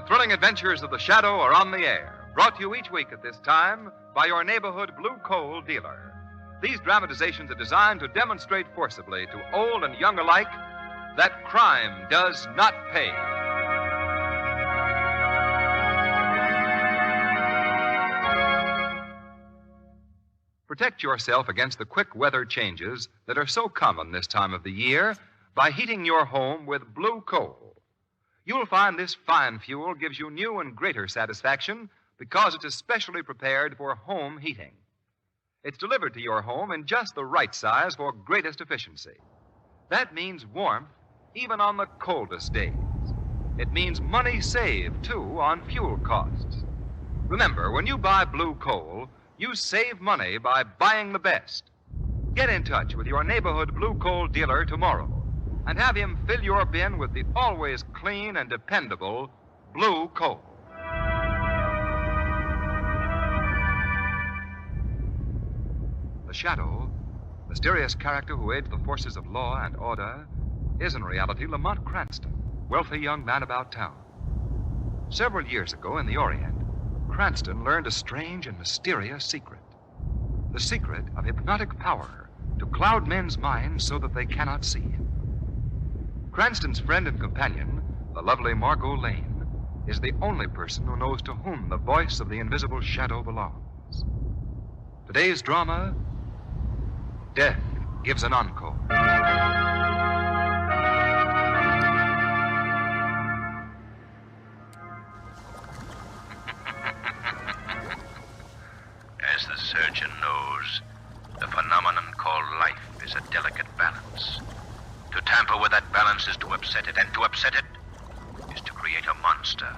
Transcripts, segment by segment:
thrilling adventures of the Shadow are on the air, brought to you each week at this time by your neighborhood blue coal dealer. These dramatizations are designed to demonstrate forcibly to old and young alike that crime does not pay. Protect yourself against the quick weather changes that are so common this time of the year by heating your home with blue coal. You'll find this fine fuel gives you new and greater satisfaction because it's especially prepared for home heating. It's delivered to your home in just the right size for greatest efficiency. That means warmth even on the coldest days. It means money saved, too, on fuel costs. Remember, when you buy blue coal, you save money by buying the best. Get in touch with your neighborhood blue coal dealer tomorrow and have him fill your bin with the always clean and dependable blue coal. The Shadow, mysterious character who aids the forces of law and order, is in reality Lamont Cranston, wealthy young man about town. Several years ago in the Orient, Cranston learned a strange and mysterious secret. The secret of hypnotic power to cloud men's minds so that they cannot see him. Cranston's friend and companion, the lovely Margot Lane, is the only person who knows to whom the voice of the invisible Shadow belongs. Today's drama, Death Gives an Encore. As the surgeon knows, the phenomenon called life is a delicate balance. To tamper with that balance is to upset it, and to upset it is to create a monster,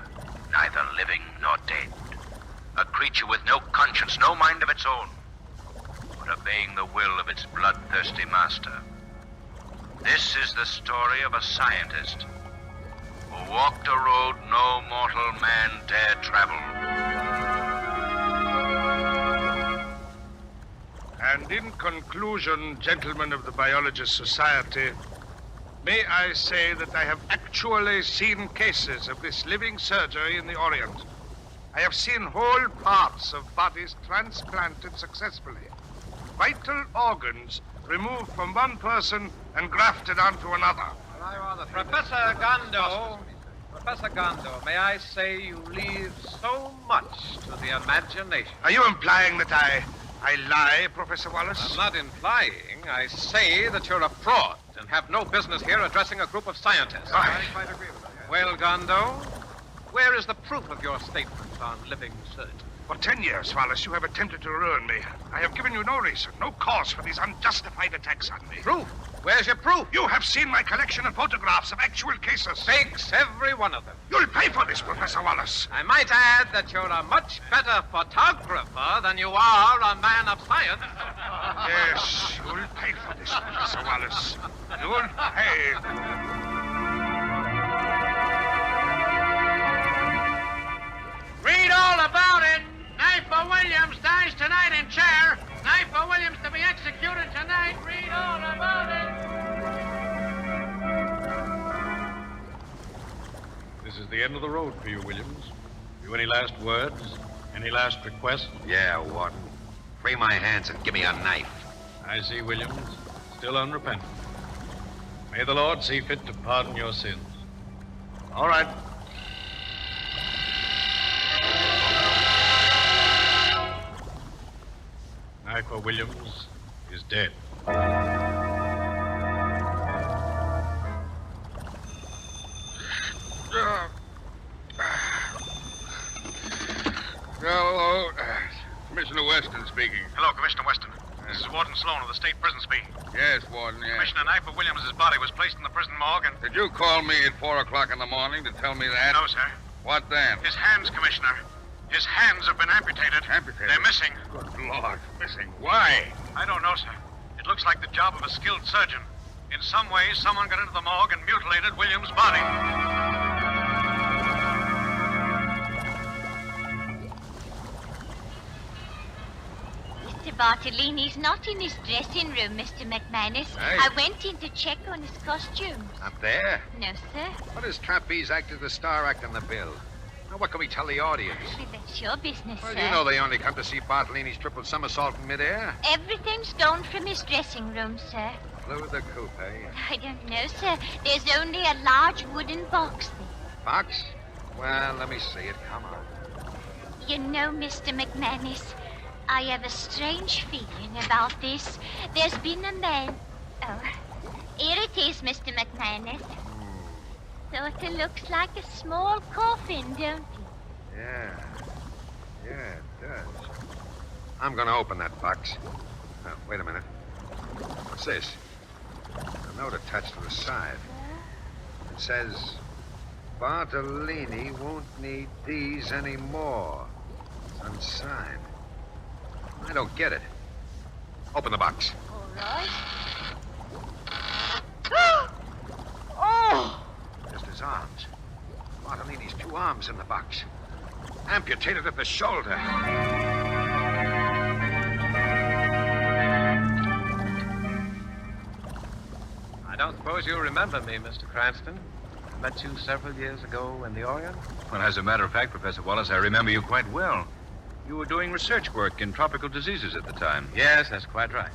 neither living nor dead. A creature with no conscience, no mind of its own, but obeying the will of its bloodthirsty master. This is the story of a scientist who walked a road no mortal man dare travel. And in conclusion, gentlemen of the Biologist Society, may I say that I have actually seen cases of this living surgery in the Orient. I have seen whole parts of bodies transplanted successfully. Vital organs removed from one person and grafted onto another. Professor Gondo, may I say you leave so much to the imagination. Are you implying that I lie, Professor Wallace? I'm not implying. I say that you're a fraud and have no business here addressing a group of scientists. I quite agree with that. Well, Gondo, where is the proof of your statements on living surgeons? For 10 years, Wallace, you have attempted to ruin me. I have given you no reason, no cause for these unjustified attacks on me. Proof? Where's your proof? You have seen my collection of photographs of actual cases. Fakes, every one of them. You'll pay for this, Professor Wallace. I might add that you're a much better photographer than you are a man of science. Yes, you'll pay for this, Professor Wallace. You'll pay. Read all about it. Knifer Williams dies tonight in chair. Knifer Williams to be executed tonight. Read all about it. This is the end of the road for you, Williams. You any last words? Any last requests? Yeah, Warden. Free my hands and give me a knife. I see, Williams. Still unrepentant. May the Lord see fit to pardon your sins. All right. Knifer Williams is dead. Hello, Commissioner Weston speaking. Hello, Commissioner Weston. This is Warden Sloan of the state prison speaking. Yes, Warden, yes. Commissioner Knifer Williams' body was placed in the prison morgue and... Did you call me at 4 o'clock in the morning to tell me that? No, sir. What then? His hands, Commissioner. His hands have been amputated. Amputated? They're missing. Good Lord, missing. Why? I don't know, sir. It looks like the job of a skilled surgeon. In some way, someone got into the morgue and mutilated Williams' body. Mr. Bartolini's not in his dressing room, Mr. McManus. Hey. I went in to check on his costumes. Up there? No, sir. What does trapeze act as the star act on the bill? Now, what can we tell the audience? Well, that's your business, Well, sir. you know they only come to see Bartolini's triple somersault in midair. Everything's gone from his dressing room, sir. Flew the coupe, eh? I don't know, sir. There's only a large wooden box there. Box? Well, let me see it. Come on. You know, Mr. McManus, I have a strange feeling about this. There's been a man... Oh, here it is, Mr. McManus. Sort of looks like a small coffin, don't it? Yeah. Yeah, it does. I'm going to open that box. Wait a minute. What's this? A note attached to the side. It says, Bartolini won't need these anymore. It's unsigned. I don't get it. Open the box. All right. Oh! Just his arms. Bartolini's 2 arms in the box. Amputated at the shoulder. I don't suppose you remember me, Mr. Cranston. I met you several years ago in the Orient. Well, as a matter of fact, Professor Wallace, I remember you quite well. You were doing research work in tropical diseases at the time. Yes, that's quite right.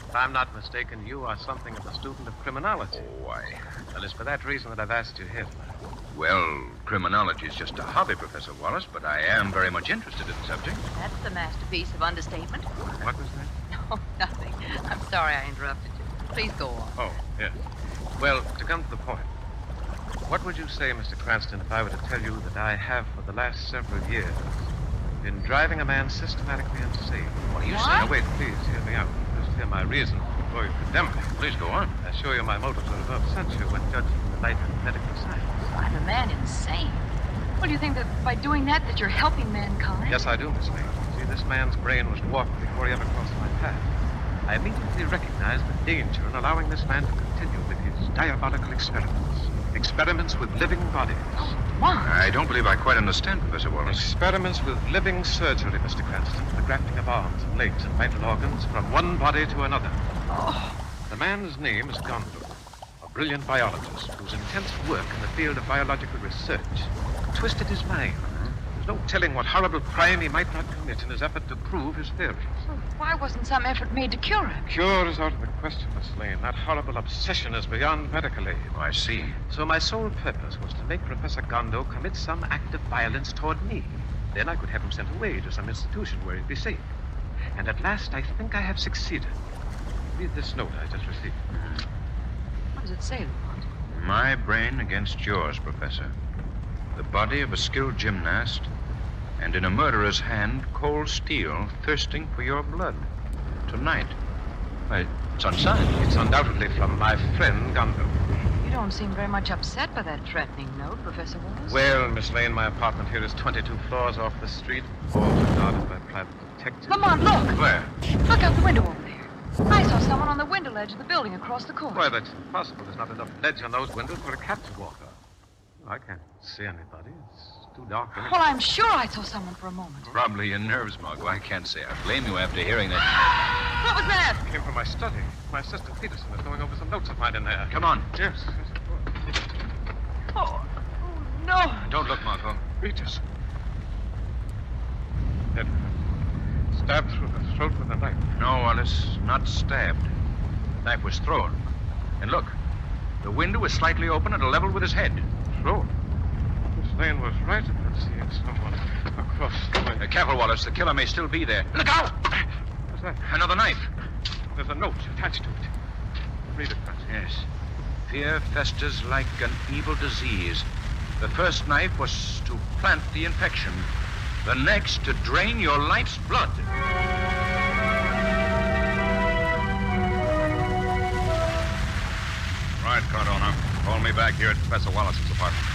If I'm not mistaken, you are something of a student of criminology. Oh, why? Well, it's for that reason that I've asked you here tonight. Well, criminology is just a hobby, Professor Wallace, but I am very much interested in the subject. That's the masterpiece of understatement. What was that? Oh, nothing. I'm sorry I interrupted you. Please go on. Oh, yes. Well, to come to the point, what would you say, Mr. Cranston, if I were to tell you that I have, for the last several years, been driving a man systematically insane? What are you What? saying? Now, wait, please, hear me out. Just hear my reason before you condemn me. Please go on. I assure you my motives are above censure when judged in the light of medical science. I'm a man insane. Well, do you think that by doing that you're helping mankind? Yes, I do, Miss Lane. See, this man's brain was warped before he ever crossed my path. I immediately recognized the danger in allowing this man to continue with his diabolical experiments. Experiments with living bodies. What? I don't believe I quite understand, Professor Wallace. Experiments with living surgery, Mr. Cranston. The grafting of arms and legs and vital organs from one body to another. The man's name is Gondo, a brilliant biologist whose intense work in the field of biological research twisted his mind. There's no telling what horrible crime he might not commit in his effort to prove his theories. So why wasn't some effort made to cure him? Cure is out of the question, Miss Lane. That horrible obsession is beyond medical aid. Oh, I see. So my sole purpose was to make Professor Gondo commit some act of violence toward me. Then I could have him sent away to some institution where he'd be safe. And at last, I think I have succeeded. Read this note I just received. What does it say, Lamont? My brain against yours, Professor. The body of a skilled gymnast, and in a murderer's hand, cold steel, thirsting for your blood. Tonight. Why, it's unsigned. It's undoubtedly from my friend Gondo. You don't seem very much upset by that threatening note, Professor Wallace. Well, Miss Lane, my apartment here is 22 floors off the street, all guarded by private detectives. Lamont, look! Where? Look out the window over there. I saw someone on the window ledge of the building across the court. Why, that's impossible. There's not enough ledge on those windows for a cat to walk on. I can't see anybody. It's too dark. Well, I'm sure I saw someone for a moment. Probably your nerves, Margot. I can't say I blame you after hearing that. What was that? It came from my study. My assistant Peterson is going over some notes of mine in there. Come on. Yes, of course. Oh, no. Don't look, Margot. Peterson. Dead. Stabbed through the throat with a knife. No, Wallace, not stabbed. The knife was thrown. And look, the window is slightly open at a level with his head. Thrown? Miss Lane was right about seeing someone across the way. Careful, Wallace. The killer may still be there. Look out! What's that? Another knife. There's a note attached to it. Read it, Francis. Yes. Fear festers like an evil disease. The first knife was to plant the infection. The next to drain your life's blood. Right, Cardona. Call me back here at Professor Wallace's apartment.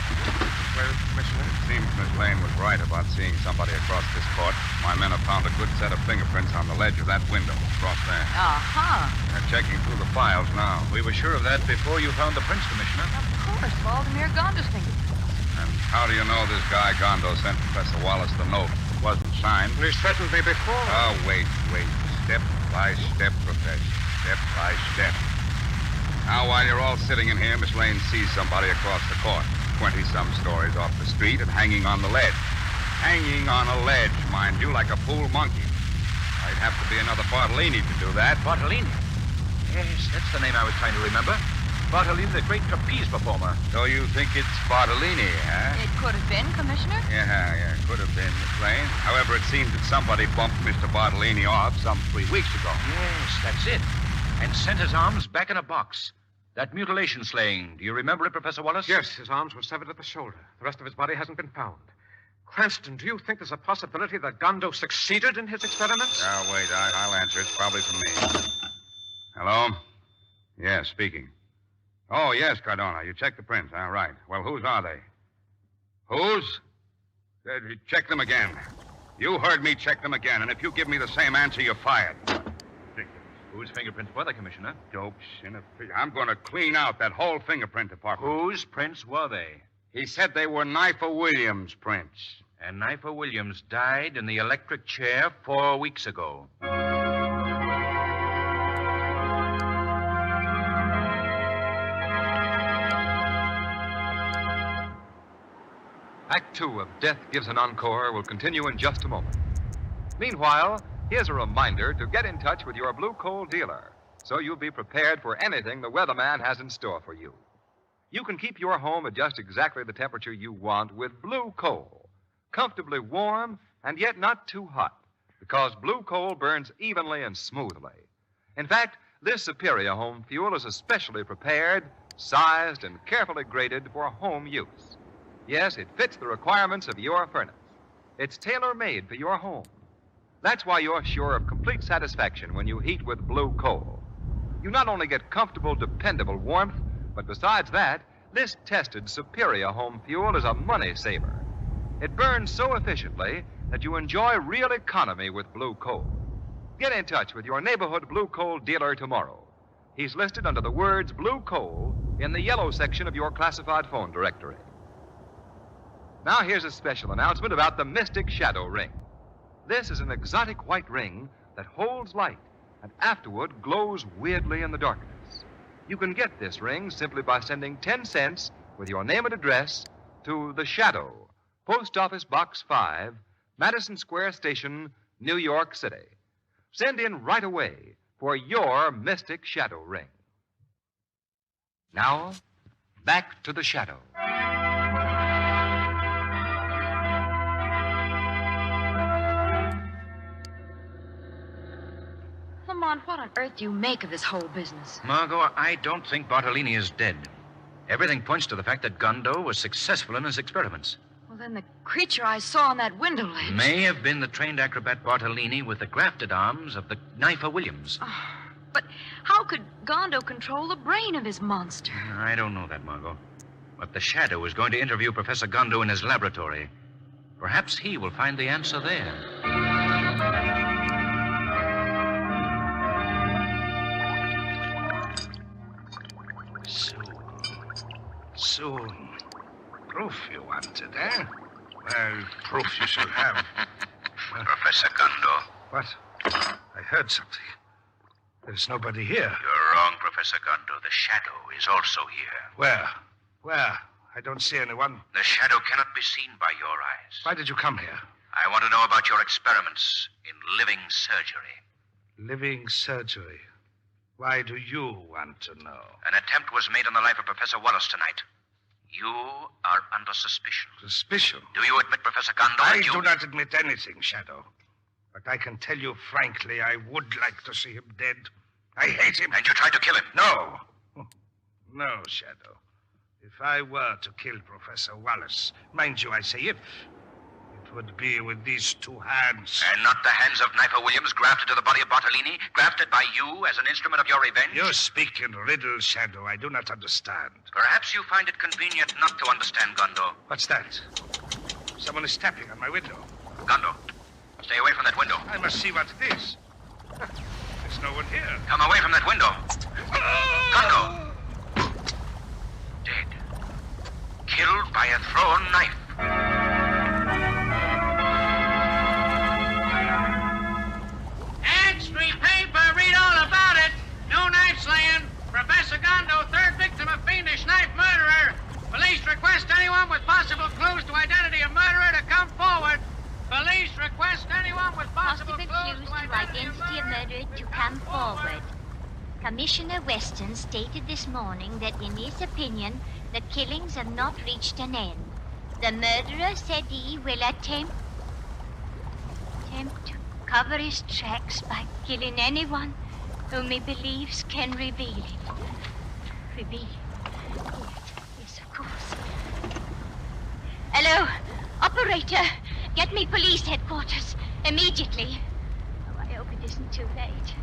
Where is the commissioner? Seems Miss Lane was right about seeing somebody across this court. My men have found a good set of fingerprints on the ledge of that window across there. Uh-huh. They're checking through the files now. We were sure of that before you found the prints, Commissioner. Of course, Valdemir Gonda's fingerprints. And how do you know this guy Gondo sent Professor Wallace the note? It wasn't signed. He's threatened me before. Oh, wait. Step by step, Professor. Step by step. Now, while you're all sitting in here, Miss Lane sees somebody across the court. 20-some stories off the street and hanging on the ledge. Hanging on a ledge, mind you, like a fool monkey. I'd have to be another Bartolini to do that. Bartolini? Yes, that's the name I was trying to remember. Bartolini, the great trapeze performer. So you think it's Bartolini, huh? It could have been, Commissioner. Yeah, could have been, Miss Lane. However, it seems that somebody bumped Mr. Bartolini off some 3 weeks ago. Yes, that's it. And sent his arms back in a box. That mutilation slaying, do you remember it, Professor Wallace? Yes, his arms were severed at the shoulder. The rest of his body hasn't been found. Cranston, do you think there's a possibility that Gondo succeeded in his experiments? Now, wait, I'll answer. It's probably from me. Hello? Yes, speaking. Oh, yes, Cardona. You checked the prints, huh? Right. Well, whose are they? Whose? Check them again. You heard me check them again, and if you give me the same answer, you're fired. Whose fingerprints were they, Commissioner? Dopes in a fig. I'm going to clean out that whole fingerprint department. Whose prints were they? He said they were Knifer Williams' prints. And Knifer Williams died in the electric chair 4 weeks ago. Act 2 of Death Gives an Encore will continue in just a moment. Meanwhile, here's a reminder to get in touch with your blue coal dealer so you'll be prepared for anything the weatherman has in store for you. You can keep your home at just exactly the temperature you want with blue coal, comfortably warm and yet not too hot, because blue coal burns evenly and smoothly. In fact, this superior home fuel is especially prepared, sized, and carefully graded for home use. Yes, it fits the requirements of your furnace. It's tailor-made for your home. That's why you're sure of complete satisfaction when you heat with blue coal. You not only get comfortable, dependable warmth, but besides that, this tested superior home fuel is a money saver. It burns so efficiently that you enjoy real economy with blue coal. Get in touch with your neighborhood blue coal dealer tomorrow. He's listed under the words blue coal in the yellow section of your classified phone directory. Now here's a special announcement about the Mystic Shadow Ring. This is an exotic white ring that holds light and afterward glows weirdly in the darkness. You can get this ring simply by sending 10 cents with your name and address to The Shadow, Post Office Box 5, Madison Square Station, New York City. Send in right away for your Mystic Shadow Ring. Now, back to The Shadow. Lamont, what on earth do you make of this whole business? Margot, I don't think Bartolini is dead. Everything points to the fact that Gondo was successful in his experiments. Well, then the creature I saw on that window ledge... May have been the trained acrobat Bartolini with the grafted arms of the Knifer Williams. Oh, but how could Gondo control the brain of his monster? I don't know that, Margot. But the Shadow is going to interview Professor Gondo in his laboratory. Perhaps he will find the answer there. Soon. Proof you wanted, eh? Well, proof you shall have. Professor Gondo. What? I heard something. There's nobody here. You're wrong, Professor Gondo. The Shadow is also here. Where? Where? I don't see anyone. The Shadow cannot be seen by your eyes. Why did you come here? I want to know about your experiments in living surgery. Living surgery. Why do you want to know? An attempt was made on the life of Professor Wallace tonight. You are under suspicion. Suspicion? Do you admit, Professor Gondo, I do not admit anything, Shadow. But I can tell you frankly, I would like to see him dead. I hate him. And you tried to kill him? No. No, Shadow. If I were to kill Professor Wallace, mind you, I say if, it would be with these two hands. And not the hands of Knifer Williams grafted to the body of Bartolini, grafted by you as an instrument of your revenge? You speak in riddles, Shadow. I do not understand. Perhaps you find it convenient not to understand, Gondo. What's that? Someone is tapping on my window. Gondo, stay away from that window. I must see what it is. There's no one here. Come away from that window. Gondo! Dead. Killed by a thrown knife. Street paper, read all about it. New knife slaying. Professor Gondo, third victim of fiendish knife murderer. Police Police request anyone with possible clues to identity of murderer to come forward. Police request anyone with possible clues to identity of murderer to come forward. Commissioner Weston stated this morning that in his opinion, the killings have not reached an end. The murderer said he will attempt to cover his tracks by killing anyone whom he believes can reveal him. Reveal him? Yes, of course. Hello, operator. Get me police headquarters immediately. Oh, I hope it isn't too late.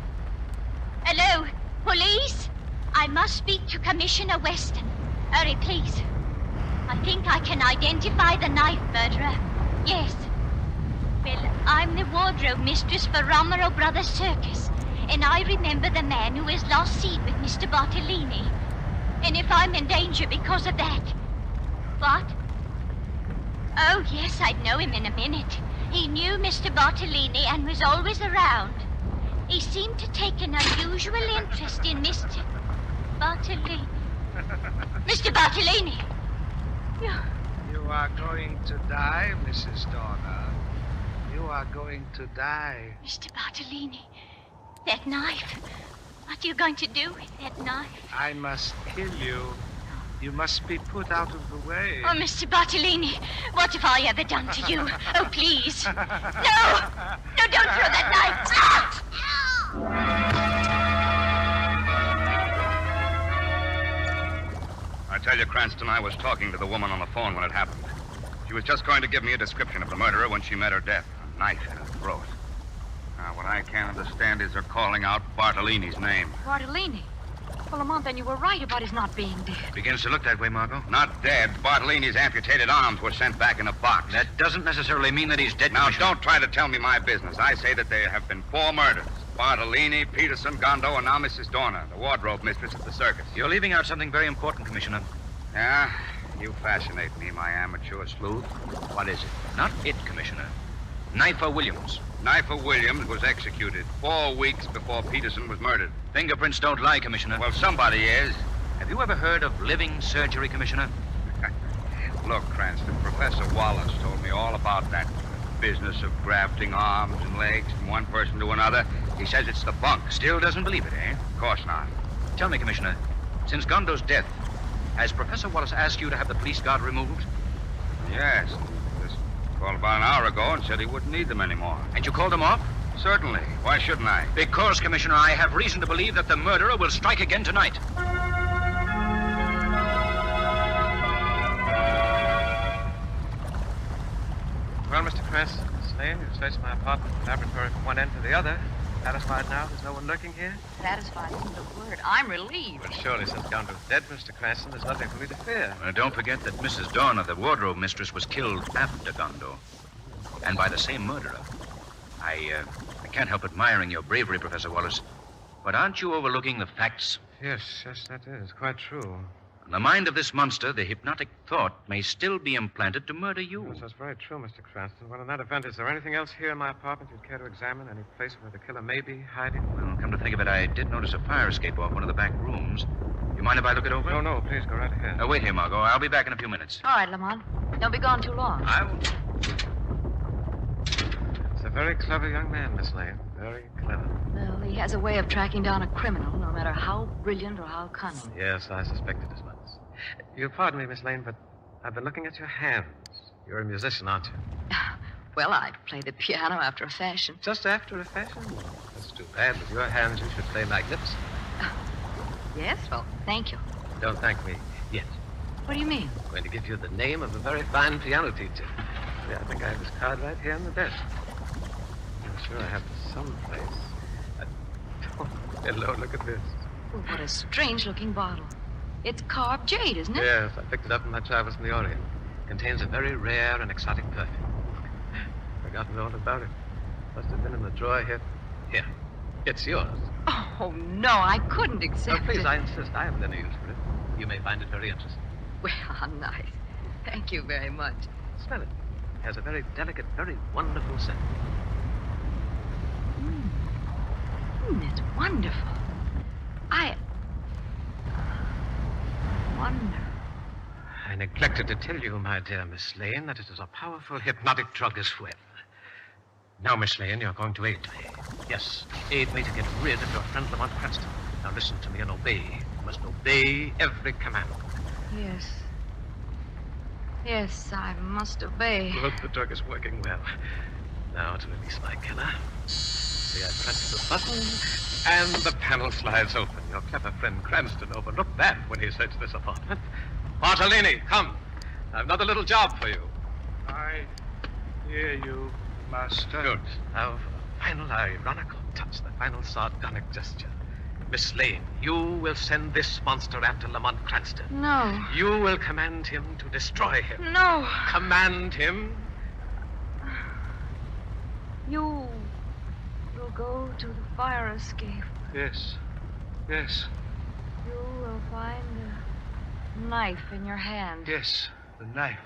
Hello, police? I must speak to Commissioner Weston. Hurry, please. I think I can identify the knife murderer. Yes. Well, I'm the wardrobe mistress for Romero Brothers Circus, and I remember the man who was last seen with Mr. Bartolini. And if I'm in danger because of that... What? Oh, yes, I'd know him in a minute. He knew Mr. Bartolini and was always around. He seemed to take an unusual interest in Mr. Bartolini. Mr. Bartolini! You are going to die, Mrs. Dorner. You are going to die. Mr. Bartolini, that knife. What are you going to do with that knife? I must kill you. You must be put out of the way. Oh, Mr. Bartolini, what have I ever done to you? Oh, please. No! No, don't throw that knife! Ah! I tell you, Cranston, I was talking to the woman on the phone when it happened. She was just going to give me a description of the murderer when she met her death. A knife in her throat. Now, what I can't understand is her calling out Bartolini's name. Bartolini? Well, Lamont, then you were right about his not being dead. Begins to look that way, Margot. Not dead. Bartolini's amputated arms were sent back in a box. That doesn't necessarily mean that he's dead. Now, Commissioner. don't try to tell me my business. I say that there have been 4 murders. Bartolini, Peterson, Gondo, and now Mrs. Dorner, the wardrobe mistress at the circus. You're leaving out something very important, Commissioner. Yeah? You fascinate me, my amateur sleuth. What is it? Not it, Commissioner. Knifer Williams. Knifer Williams was executed 4 weeks before Peterson was murdered. Fingerprints don't lie, Commissioner. Well, somebody is. Have you ever heard of living surgery, Commissioner? Look, Cranston, Professor Wallace told me all about that business of grafting arms and legs from one person to another. He says it's the bunk. Still doesn't believe it, eh? Of course not. Tell me, Commissioner, since Gondo's death, has Professor Wallace asked you to have the police guard removed? Yes. Just called about an hour ago and said he wouldn't need them anymore. And you called them off? Certainly. Why shouldn't I? Because, Commissioner, I have reason to believe that the murderer will strike again tonight. Well, Mr. Cranston, Miss Lane, you've searched my apartment and laboratory from one end to the other. Satisfied now there's no one lurking here? Satisfied isn't the word. I'm relieved. But surely, since Gondo's dead, Mr. Cranston, there's nothing for me to fear. Don't forget that Mrs. Dorner, the wardrobe mistress, was killed after Gondo. And by the same murderer. I can't help admiring your bravery, Professor Wallace. But aren't you overlooking the facts? Yes, that is quite true. In the mind of this monster, the hypnotic thought may still be implanted to murder you. Yes, that's very true, Mr. Cranston. Well, in that event, is there anything else here in my apartment you'd care to examine? Any place where the killer may be hiding? Well, come to think of it, I did notice a fire escape off one of the back rooms. You mind if I look it over? No, please go right ahead. Wait here, Margot. I'll be back in a few minutes. All right, Lamont. Don't be gone too long. I will. It's a very clever young man, Miss Lane. Very clever. Well, he has a way of tracking down a criminal, no matter how brilliant or how cunning. Yes, I suspected as much. You'll pardon me, Miss Lane, but I've been looking at your hands. You're a musician, aren't you? Well, I play the piano after a fashion. Just after a fashion? That's too bad. With your hands, you should play magnificent. Yes? Well, thank you. Don't thank me yet. What do you mean? I'm going to give you the name of a very fine piano teacher. Yeah, I think I have his card right here on the desk. I'm sure I have it someplace. Hello, look at this. Oh, what a strange-looking bottle. It's carved jade, isn't it? Yes, I picked it up in my travels in the Orient. Contains a very rare and exotic perfume. Forgotten all about it. Must have been in the drawer here. Here. It's yours. Oh, no, I couldn't accept please, it. I insist. I haven't any use for it. You may find it very interesting. Well, how nice. Thank you very much. Smell it. It has a very delicate, very wonderful scent. It's wonderful. Wonderful. I neglected to tell you, my dear Miss Lane, that it is a powerful hypnotic drug as well. Now, Miss Lane, you're going to aid me. Yes, aid me to get rid of your friend Lamont Cranston. Now listen to me and obey. You must obey every command. Yes. Yes, I must obey. Good, the drug is working well. Now to release my killer. See, I press the button, and the panel slides open. Your clever friend Cranston overlooked that when he searched this apartment. Bartolini, come. I've another little job for you. I hear you, Master. Good. Now, for the final ironical touch, the final sardonic gesture. Miss Lane, you will send this monster after Lamont Cranston. No. You will command him to destroy him. No. Command him. You'll go to the fire escape. Yes. Yes. You will find a knife in your hand. Yes. The knife.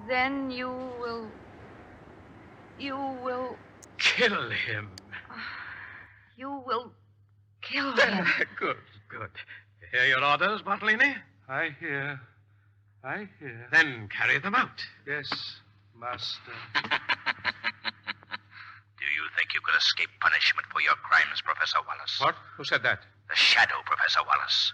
Then you will Kill him. You will kill him. Good. You hear your orders, Bartolini? I hear. Then carry them out. Yes, Master. Do you think you could escape punishment for your crimes, Professor Wallace? What? Who said that? The shadow, Professor Wallace.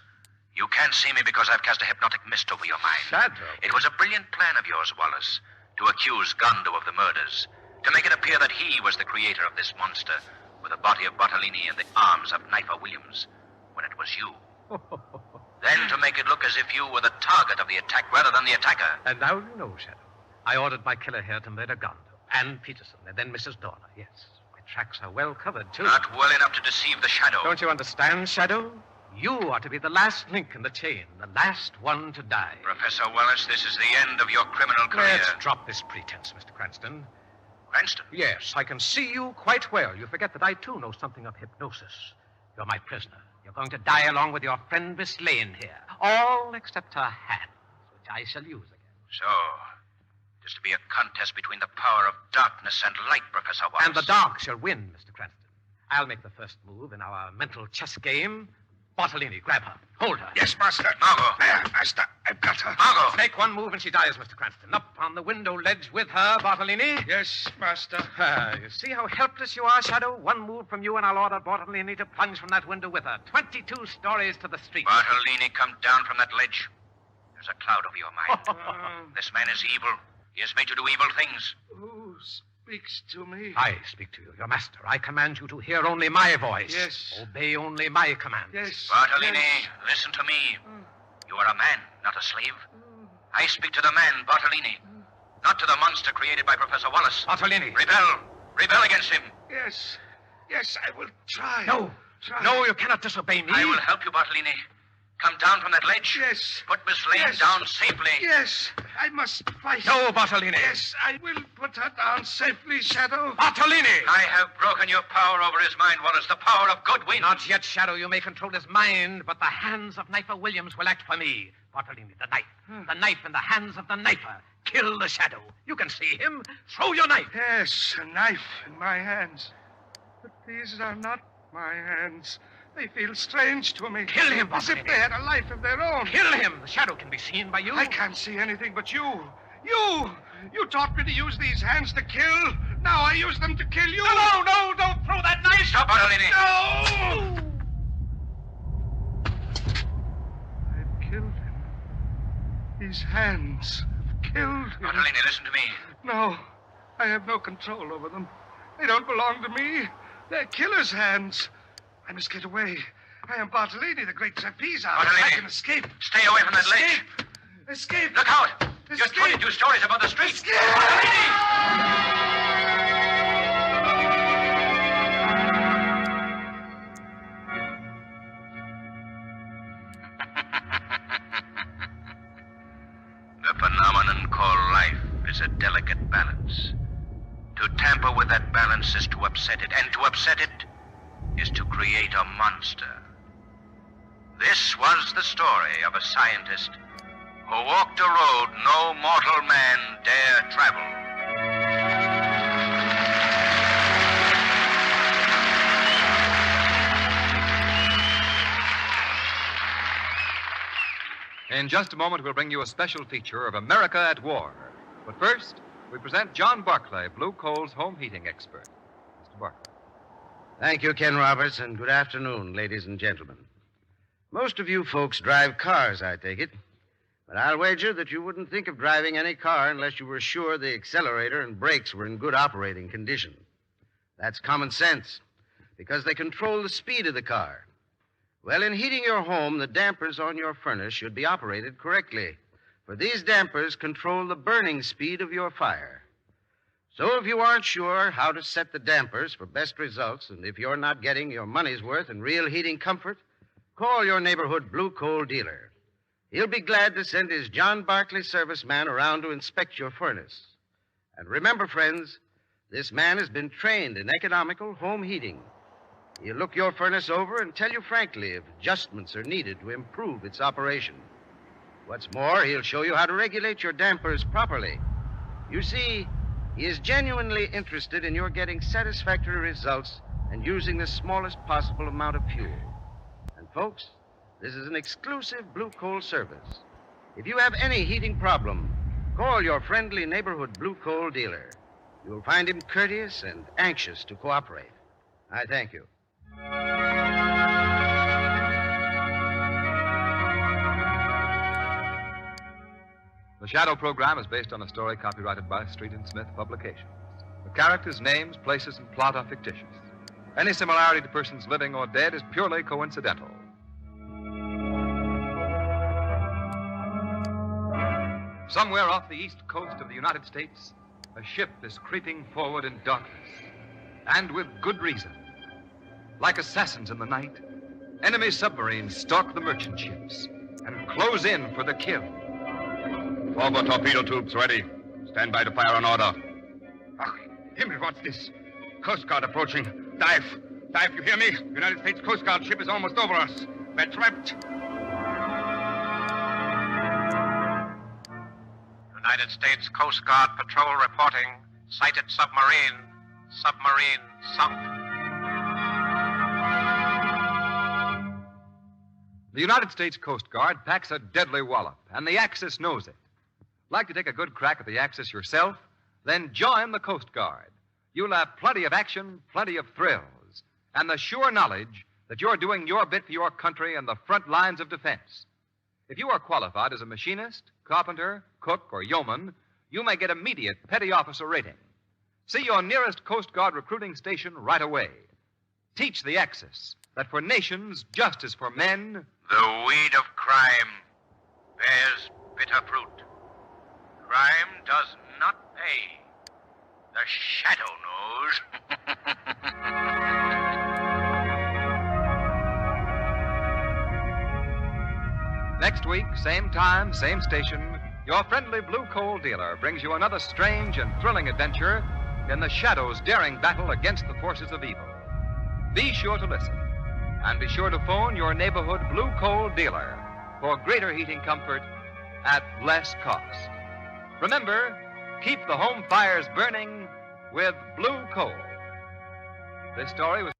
You can't see me because I've cast a hypnotic mist over your mind. Shadow? It was a brilliant plan of yours, Wallace, to accuse Gondo of the murders, to make it appear that he was the creator of this monster, with the body of Bartolini and the arms of Knifer Williams, when it was you. Then to make it look as if you were the target of the attack rather than the attacker. And now you know, Shadow. I ordered my killer here to murder Gondo, and Peterson, and then Mrs. Dorner. Yes, my tracks are well covered, too. Not well enough to deceive the shadow. Don't you understand, Shadow? You are to be the last link in the chain, the last one to die. Professor Wallace, this is the end of your criminal career. Let's drop this pretense, Mr. Cranston. Cranston? Yes, I can see you quite well. You forget that I, too, know something of hypnosis. You're my prisoner. You're going to die along with your friend Miss Lane here. All except her hands, which I shall use again. So, it is to be a contest between the power of darkness and light, Professor Wallace. And the dark shall win, Mr. Cranston. I'll make the first move in our mental chess game. Bartolini, grab her. Hold her. Yes, Master. Margot. There, Master. I've got her. Margot. Make one move and she dies, Mr. Cranston. Up on the window ledge with her, Bartolini. Yes, Master. You see how helpless you are, Shadow? One move from you and I'll order Bartolini to plunge from that window with her. 22 stories to the street. Bartolini, come down from that ledge. There's a cloud over your mind. This man is evil. He is made to do evil things. Who speaks to me? I speak to you, your master. I command you to hear only my voice. Yes. Obey only my commands. Yes. Bartolini, yes. listen to me. You are a man, not a slave. I speak to the man, Bartolini, not to the monster created by Professor Wallace. Bartolini. Rebel against him. Yes. Yes, I will try. No. Try. No, you cannot disobey me. I will help you, Bartolini. Come down from that ledge. Yes. Put Miss Lane Yes. down safely. Yes, I must fight. No, Bartolini. Yes, I will put her down safely, Shadow. Bartolini. I have broken your power over his mind, Wallace. The power of good wins. Not yet, Shadow. You may control his mind, but the hands of Knifer Williams will act for me. Bartolini, the knife. The knife in the hands of the knifer. Kill the Shadow. You can see him. Throw your knife. Yes, a knife in my hands. But these are not my hands. They feel strange to me. Kill him, As if Bartolini. they had a life of their own. Kill him. The Shadow can be seen by you. I can't see anything but you. You taught me to use these hands to kill. Now I use them to kill you. No, don't throw that knife. Stop, Bartolini. No! I've killed him. These hands have killed him. Bartolini, listen to me. No, I have no control over them. They don't belong to me. They're killer's hands. I must get away. I am Bartolini, the great trapeze artist. Bartolini. I can escape. Stay away from that ledge. Escape. Look out. You're Escape. 22 stories above the street. Escape. Bartolini! The phenomenon called life is a delicate balance. To tamper with that balance is to upset it, and to upset it is to create a monster. This was the story of a scientist who walked a road no mortal man dare travel. In just a moment, we'll bring you a special feature of America at War. But first, we present John Barclay, Blue Coal's home heating expert. Mr. Barclay. Thank you, Ken Roberts, and good afternoon, ladies and gentlemen. Most of you folks drive cars, I take it. But I'll wager that you wouldn't think of driving any car unless you were sure the accelerator and brakes were in good operating condition. That's common sense, because they control the speed of the car. Well, in heating your home, the dampers on your furnace should be operated correctly, for these dampers control the burning speed of your fire. So if you aren't sure how to set the dampers for best results, and if you're not getting your money's worth in real heating comfort, call your neighborhood Blue Coal dealer. He'll be glad to send his John Barclay serviceman around to inspect your furnace. And remember, friends, this man has been trained in economical home heating. He'll look your furnace over and tell you frankly if adjustments are needed to improve its operation. What's more, he'll show you how to regulate your dampers properly. You see, he is genuinely interested in your getting satisfactory results and using the smallest possible amount of fuel. And folks, this is an exclusive Blue Coal service. If you have any heating problem, call your friendly neighborhood Blue Coal dealer. You'll find him courteous and anxious to cooperate. I thank you. The Shadow program is based on a story copyrighted by Street and Smith Publications. The characters, names, places, and plot are fictitious. Any similarity to persons living or dead is purely coincidental. Somewhere off the east coast of the United States, a ship is creeping forward in darkness, and with good reason. Like assassins in the night, enemy submarines stalk the merchant ships and close in for the kill. Forward torpedo tubes ready. Stand by to fire on order. Ach, Himmel, what's this? Coast Guard approaching. Dive. Dive, you hear me? United States Coast Guard ship is almost over us. We're trapped. United States Coast Guard patrol reporting. Sighted submarine. Submarine sunk. The United States Coast Guard packs a deadly wallop, and the Axis knows it. Like to take a good crack at the Axis yourself? Then join the Coast Guard. You'll have plenty of action, plenty of thrills, and the sure knowledge that you're doing your bit for your country in the front lines of defense. If you are qualified as a machinist, carpenter, cook, or yeoman, you may get immediate petty officer rating. See your nearest Coast Guard recruiting station right away. Teach the Axis that for nations just as for men, The weed of crime bears bitter fruit. Crime does not pay. The Shadow knows. Next week, same time, same station, your friendly Blue Coal dealer brings you another strange and thrilling adventure in the Shadow's daring battle against the forces of evil. Be sure to listen, and be sure to phone your neighborhood Blue Coal dealer for greater heating comfort at less cost. Remember, keep the home fires burning with Blue Coal. This story was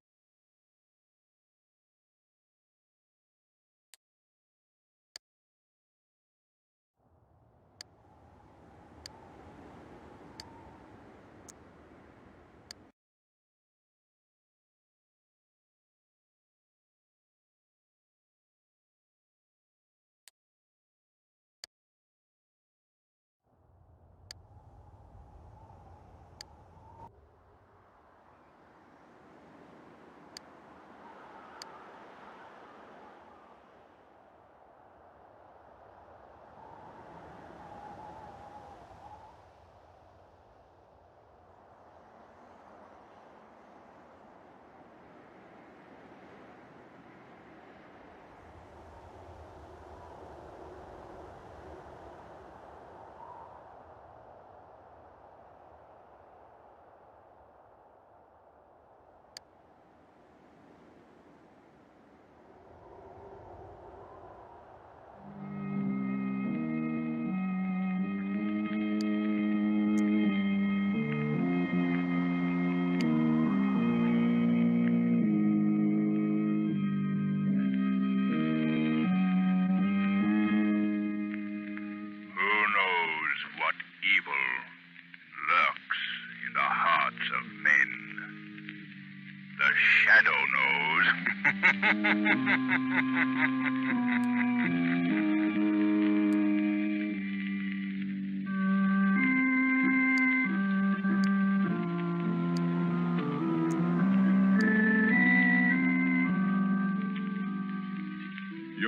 Your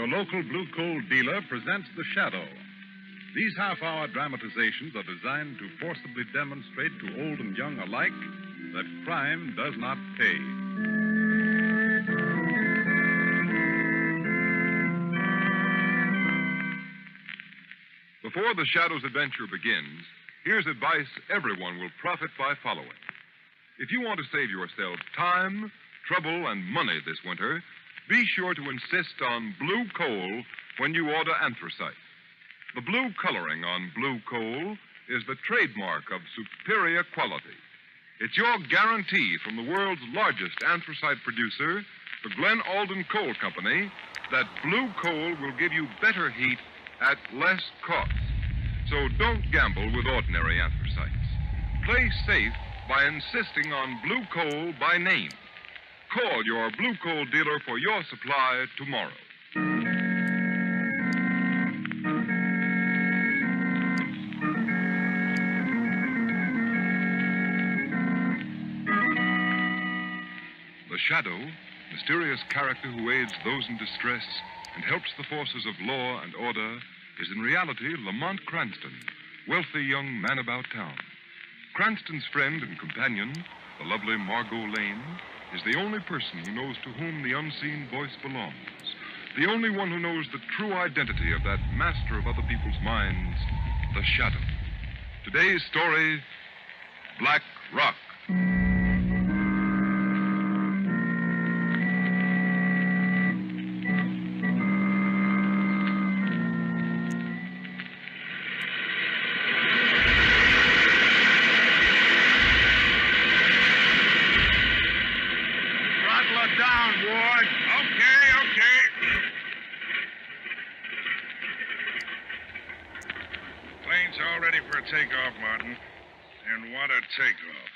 local blue coal dealer presents The Shadow. These half-hour dramatizations are designed to forcibly demonstrate to old and young alike that crime does not pay. Before The Shadow's adventure begins, here's advice everyone will profit by following. If you want to save yourself time, trouble, and money this winter, be sure to insist on blue coal when you order anthracite. The blue coloring on blue coal is the trademark of superior quality. It's your guarantee from the world's largest anthracite producer, the Glen Alden Coal Company, that blue coal will give you better heat at less cost. So don't gamble with ordinary anthracites. Play safe by insisting on blue coal by name. Call your blue coal dealer for your supply tomorrow. The Shadow, mysterious character who aids those in distress and helps the forces of law and order, is in reality Lamont Cranston, wealthy young man about town. Cranston's friend and companion, the lovely Margot Lane, is the only person who knows to whom the unseen voice belongs, the only one who knows the true identity of that master of other people's minds, the Shadow. Today's story, Black Rock. Takeoff, Martin. And what a takeoff.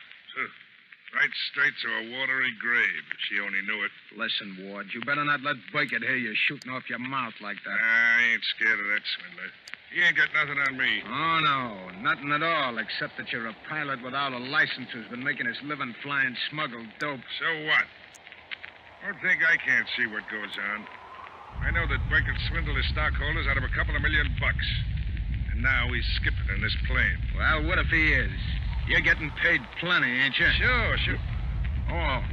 Right straight to a watery grave, if she only knew it. Listen, Ward, you better not let Burkett hear you shooting off your mouth like that. I ain't scared of that swindler. He ain't got nothing on me. Oh, no. Nothing at all, except that you're a pilot without a license who's been making his living flying smuggled dope. So what? Don't think I can't see what goes on. I know that Burkett swindled his stockholders out of a couple of $1 million. And now he's skipping in this plane. Well, what if he is? You're getting paid plenty, ain't you? Sure. Oh,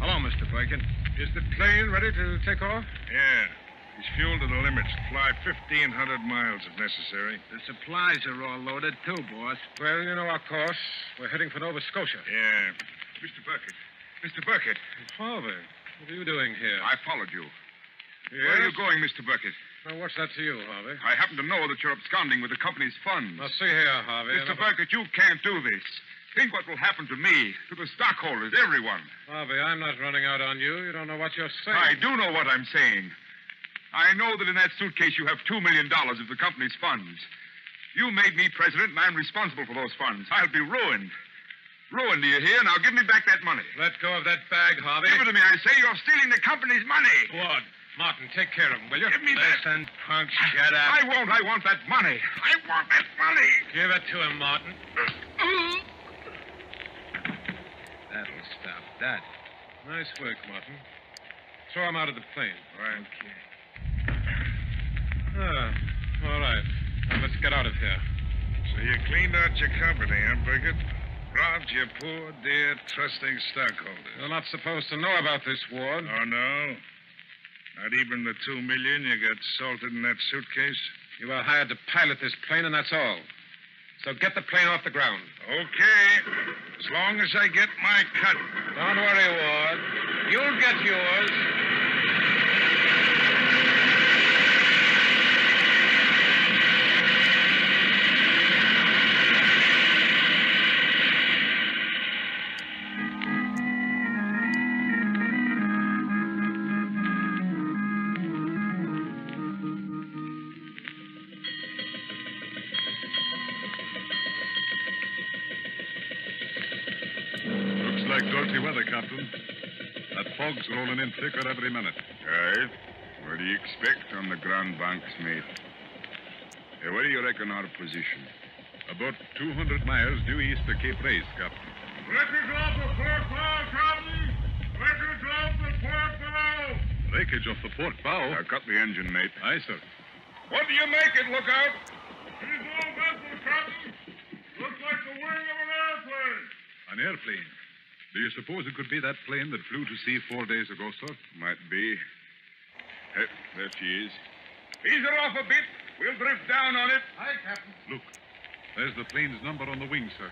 hello, Mr. Burkett. Is the plane ready to take off? Yeah. He's fueled to the limits. Fly 1,500 miles if necessary. The supplies are all loaded, too, boss. Well, you know our course. We're heading for Nova Scotia. Yeah. Mr. Burkett. Mr. Burkett. Harvey, what are you doing here? I followed you. Yes? Where are you going, Mr. Burkett? Now, what's that to you, Harvey? I happen to know that you're absconding with the company's funds. Now, see here, Harvey. Mr. Burkett, you can't do this. Think what will happen to me, to the stockholders, everyone. Harvey, I'm not running out on you. You don't know what you're saying. I do know what I'm saying. I know that in that suitcase you have $2 million of the company's funds. You made me president, and I'm responsible for those funds. I'll be ruined. Ruined, do you hear? Now give me back that money. Let go of that bag, Harvey. Give it to me, I say. You're stealing the company's money. Ward, Martin, take care of him, will you? Give me that. Listen, punk, shut up. I won't. I want that money. I want that money. Give it to him, Martin. That'll stop that. Nice work, Martin. Throw him out of the plane. Right. Okay. All right. Now, let's get out of here. So you cleaned out your company, huh, Burkett? Robbed your poor, dear, trusting stockholders. You're not supposed to know about this, Ward. Oh, no? Not even the $2 million you got salted in that suitcase? You were hired to pilot this plane, and that's all. So get the plane off the ground. Okay. As long as I get my cut. Don't worry, Ward. You'll get yours. Looks like gulchy weather, Captain. That fog's rolling in thicker every minute. Aye. What do you expect on the Grand Banks, mate? Hey, where do you reckon our position? About 200 miles due east of Cape Race, Captain. Breakers off the port bow, Captain! Breakers off the port bow! Breakage off the port bow? Cut the engine, mate. Aye, sir. What do you make it? Look out! He's all vessel, Captain! Looks like the wing of an airplane! An airplane? Do you suppose it could be that plane that flew to sea 4 days ago, sir? Might be. Hey, there she is. Ease her off a bit. We'll drift down on it. Aye, Captain. Look, there's the plane's number on the wing, sir.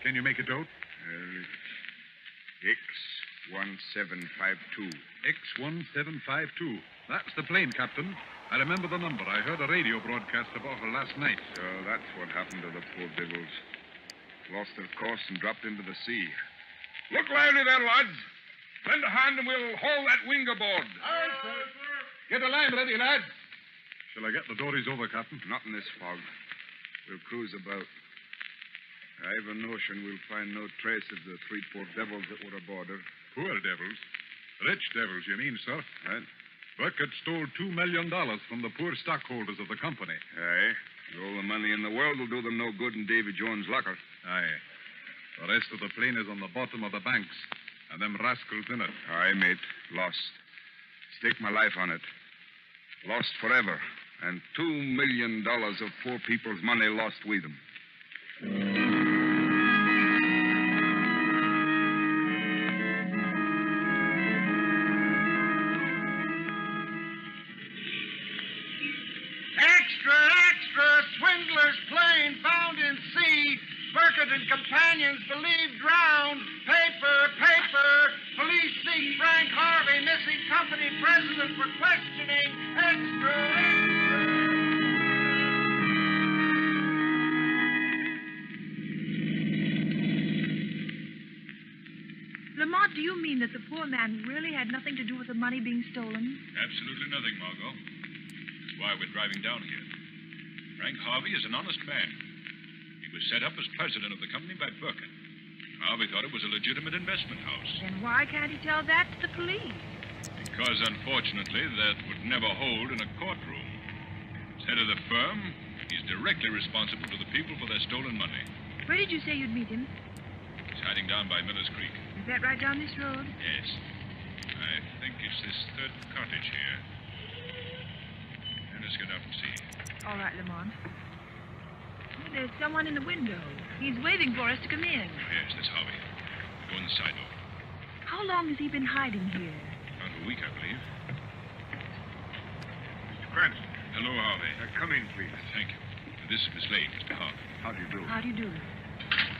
Can you make it out? X1752. X1752. That's the plane, Captain. I remember the number. I heard a radio broadcast about her last night. So that's what happened to the poor devils. Lost their course and dropped into the sea. Look lively there, lads. Lend a hand and we'll haul that wing aboard. Aye, sir. Get a line ready, lads. Shall I get the dories over, Captain? Not in this fog. We'll cruise about. I've a notion we'll find no trace of the 3 poor devils that were aboard her. Poor devils? Rich devils, you mean, sir? Right. Burkett stole $2 million from the poor stockholders of the company. Aye. All the money in the world will do them no good in Davy Jones' locker. Aye. The rest of the plane is on the bottom of the banks, and them rascals in it. Aye, mate. Lost. Stake my life on it. Lost forever. And $2 million of poor people's money lost with them. Extra, extra! Swindler's plane found in sea. Burkett and companions believed drowned. Paper, paper! Police seek Frank Harvey, missing company president, for questioning. Extra, extra! Lamont, do you mean that the poor man really had nothing to do with the money being stolen? Absolutely nothing, Margot. That's why we're driving down here. Frank Harvey is an honest man. He was set up as president of the company by Burkett. Harvey thought it was a legitimate investment house. Then why can't he tell that to the police? Because, unfortunately, that would never hold in a courtroom. As head of the firm, he's directly responsible to the people for their stolen money. Where did you say you'd meet him? He's hiding down by Miller's Creek. Is that right down this road? Yes. I think it's this third cottage here. Let's get out and see. All right, Lamont. There's someone in the window. He's waving for us to come in. Yes, that's Harvey. Go in the side door. How long has he been hiding here? About a week, I believe. Mr. Cranston. Hello, Harvey. Come in, please. Thank you. This is Miss Lane, Mr. Harvey. How do you do? How do you do?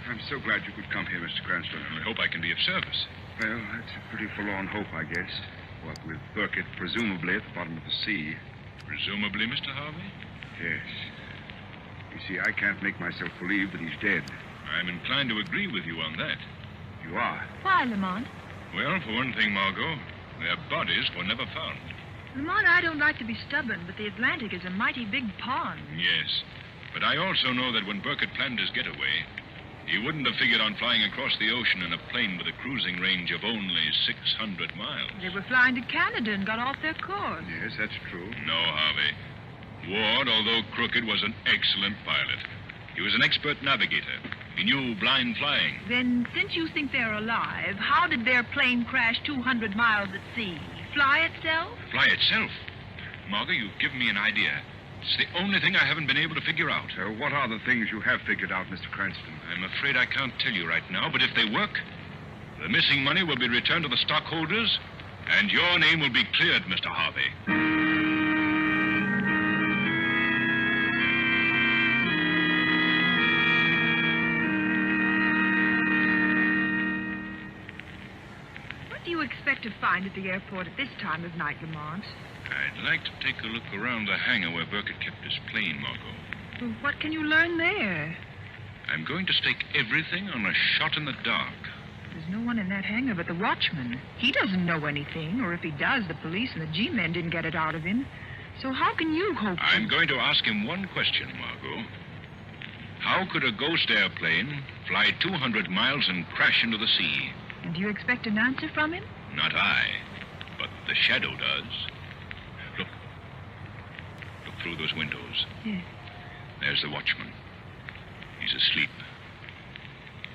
I'm so glad you could come here, Mr. Cranston. I hope I can be of service. Well, that's a pretty forlorn hope, I guess. What with Burkett presumably at the bottom of the sea. Presumably, Mr. Harvey? Yes. You see, I can't make myself believe that he's dead. I'm inclined to agree with you on that. You are? Why, Lamont? Well, for one thing, Margot, their bodies were never found. Lamont, I don't like to be stubborn, but the Atlantic is a mighty big pond. Yes. But I also know that when Burkett planned his getaway, he wouldn't have figured on flying across the ocean in a plane with a cruising range of only 600 miles. They were flying to Canada and got off their course. Yes, that's true. No, Harvey. Ward, although crooked, was an excellent pilot. He was an expert navigator. He knew blind flying. Then, since you think they're alive, how did their plane crash 200 miles at sea? Fly itself? Fly itself? Margot, you've given me an idea. It's the only thing I haven't been able to figure out. What are the things you have figured out, Mr. Cranston? I'm afraid I can't tell you right now, but if they work, the missing money will be returned to the stockholders, and your name will be cleared, Mr. Harvey. What do you expect to find at the airport at this time of night, Lamont? I'd like to take a look around the hangar where Burkett kept his plane, Margot. Well, what can you learn there? I'm going to stake everything on a shot in the dark. There's no one in that hangar but the watchman. He doesn't know anything, or if he does, the police and the G-men didn't get it out of him. So how can you hope... I'm going to ask him one question, Margot. How could a ghost airplane fly 200 miles and crash into the sea? And do you expect an answer from him? Not I, but the shadow does. Look. Look through those windows. Yes. There's the watchman. He's asleep.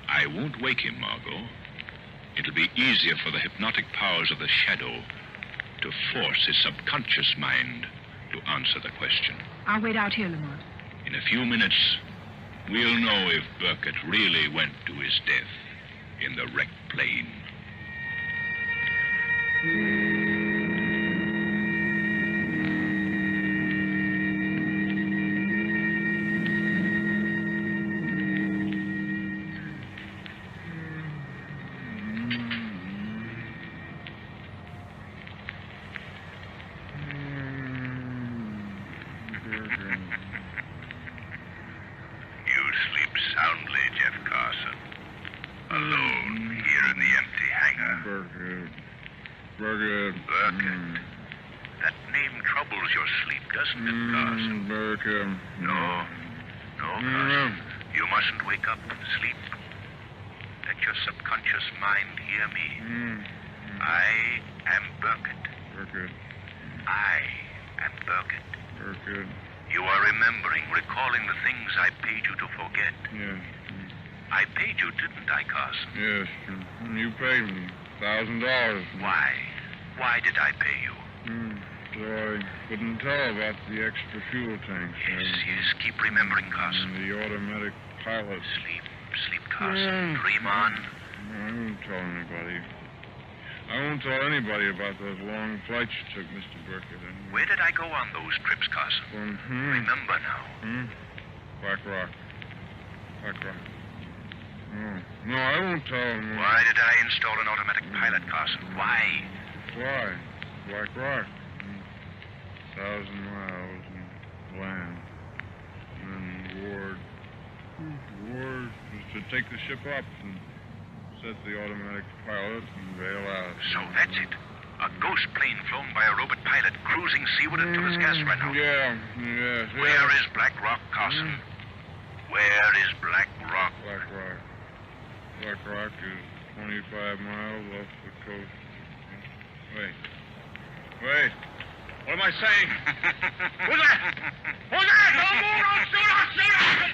I won't wake him, Margot. It'll be easier for the hypnotic powers of the shadow to force his subconscious mind to answer the question. I'll wait out here, Lamont. In a few minutes, we'll know if Burkett really went to his death in the wrecked plane. Burkett. Burkett. That name troubles your sleep, doesn't it, Carson? Burkett. No, Carson. You mustn't wake up. Sleep. Let your subconscious mind hear me. I am Burkett. Burkett. I am Burkett. Burkett. You are remembering, recalling the things I paid you to forget. Yes. I paid you, didn't I, Carson? Yes. You paid me $1,000. Why? Why did I pay you? So I couldn't tell about the extra fuel tanks. Yes. Keep remembering, Carson. And the automatic pilot. Sleep, Carson. Dream on. I won't tell anybody. I won't tell anybody about those long flights you took, Mr. Burkett. Where did I go on those trips, Carson? Remember now. Black Rock. No, I won't tell them. Why did I install an automatic pilot, Carson? Why? Why? Black Rock. 1,000 miles and land. And then Ward was to take the ship up and set the automatic pilot and bail out. So that's it. A ghost plane flown by a robot pilot cruising seaward until his gas ran out. Yeah. Where is Black Rock, Carson? Where is Black Rock? Black Rock is 25 miles off the coast. Wait. What am I saying? Who's that? Don't move! Don't shoot!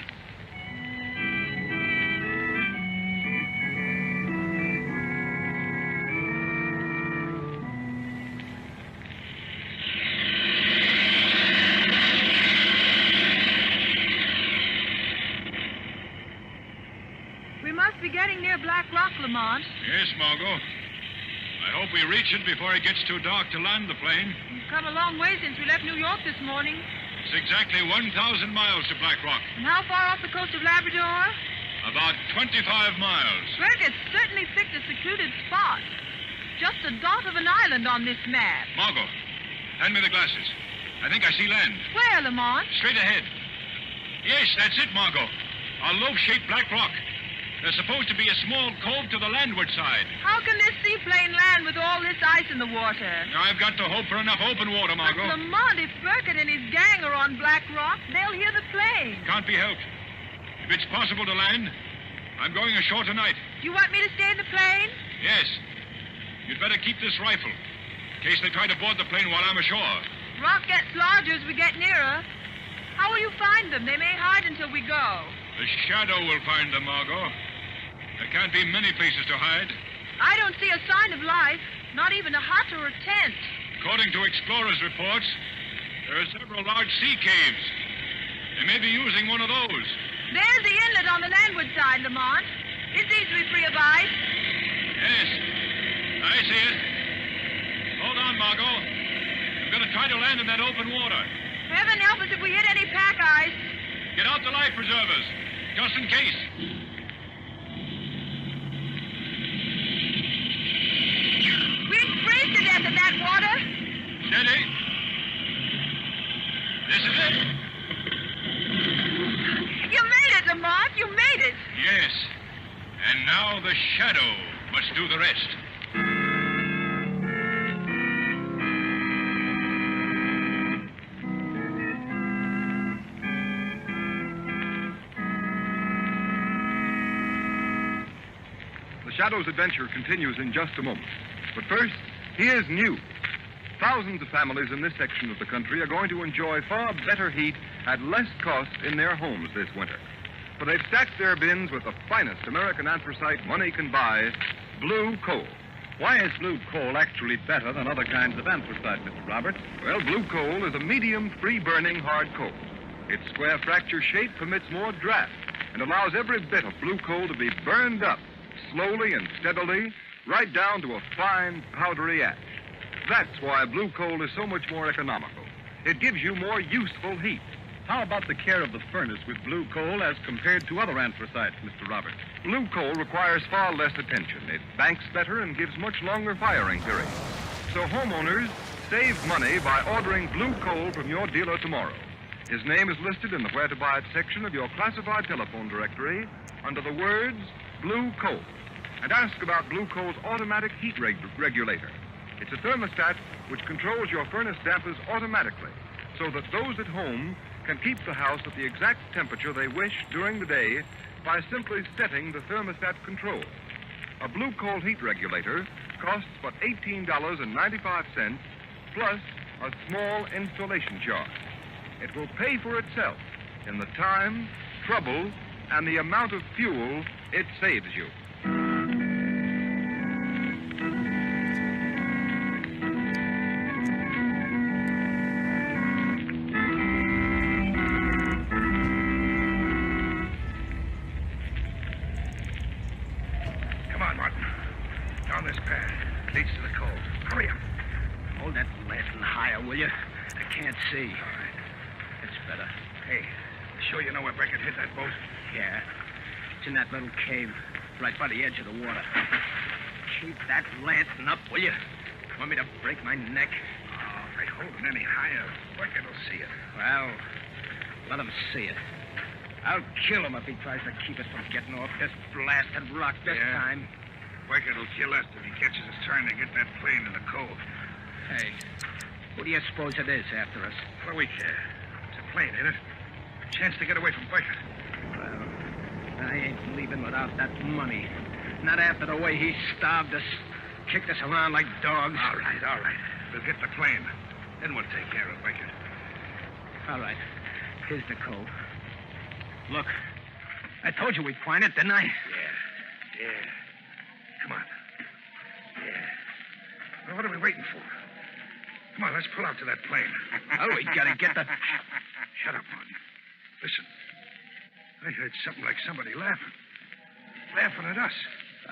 We must be getting near Black Rock, Lamont. Yes, Margot. I hope we reach it before it gets too dark to land the plane. We've come a long way since we left New York this morning. It's exactly 1,000 miles to Black Rock. And how far off the coast of Labrador? About 25 miles. Burkett certainly picked a secluded spot. Just a dot of an island on this map. Margot, hand me the glasses. I think I see land. Where, Lamont? Straight ahead. Yes, that's it, Margot. A loaf-shaped Black Rock. There's supposed to be a small cove to the landward side. How can this seaplane land with all this ice in the water? I've got to hope for enough open water, Margot. But Lamont, if Burkett and his gang are on Black Rock, they'll hear the plane. Can't be helped. If it's possible to land, I'm going ashore tonight. Do you want me to stay in the plane? Yes. You'd better keep this rifle, in case they try to board the plane while I'm ashore. Rock gets larger as we get nearer. How will you find them? They may hide until we go. The shadow will find them, Margot. There can't be many places to hide. I don't see a sign of life, not even a hut or a tent. According to explorers' reports, there are several large sea caves. They may be using one of those. There's the inlet on the landward side, Lamont. It seems to be free of ice. Yes, I see it. Hold on, Margot. I'm going to try to land in that open water. Heaven help us if we hit any pack ice. Get out the life preservers, just in case. We'd freeze to death in that water. Steady. This is it. You made it, Lamont. You made it. Yes. And now the shadow must do the rest. The Shadow's adventure continues in just a moment. But first, here's news. Thousands of families in this section of the country are going to enjoy far better heat at less cost in their homes this winter. For they've stacked their bins with the finest American anthracite money can buy, blue coal. Why is blue coal actually better than other kinds of anthracite, Mr. Roberts? Well, blue coal is a medium free-burning hard coal. Its square fracture shape permits more draft and allows every bit of blue coal to be burned up slowly and steadily right down to a fine, powdery ash. That's why blue coal is so much more economical. It gives you more useful heat. How about the care of the furnace with blue coal as compared to other anthracites, Mr. Roberts? Blue coal requires far less attention. It banks better and gives much longer firing periods. So homeowners save money by ordering blue coal from your dealer tomorrow. His name is listed in the Where to Buy It section of your classified telephone directory under the words blue coal. And ask about blue coal's automatic heat regulator. It's a thermostat which controls your furnace dampers automatically so that those at home can keep the house at the exact temperature they wish during the day by simply setting the thermostat control. A blue coal heat regulator costs but $18.95 plus a small installation charge. It will pay for itself in the time, trouble, and the amount of fuel it saves you. Come on, Martin. Down this path. Leads to the cove. Hurry up. Hold that lantern higher, will you? I can't see. All right. It's better. Hey, you sure you know where Beckett hit that boat? Yeah. It's in that little cave right by the edge of the water. Keep that lantern up, will you? Want me to break my neck? Oh, if I hold it any higher, Beckett will see it. Well, let him see it. I'll kill him if he tries to keep us from getting off this blasted rock this time. Beckett will kill us if he catches us trying to get that plane in the cove. Hey, who do you suppose it is after us? What do we care? It's a plane, ain't it? A chance to get away from Beckett. Well, I ain't leaving without that money. Not after the way he starved us, kicked us around like dogs. All right, all right. We'll get the plane. Then we'll take care of Beckett. All right. Here's the cove. Look, I told you we'd find it, didn't I? Yeah. Come on. Yeah. Well, what are we waiting for? Come on, let's pull out to that plane. Oh, we gotta get the... Shut up, Martin. Listen. I heard something like somebody laughing. Laughing at us.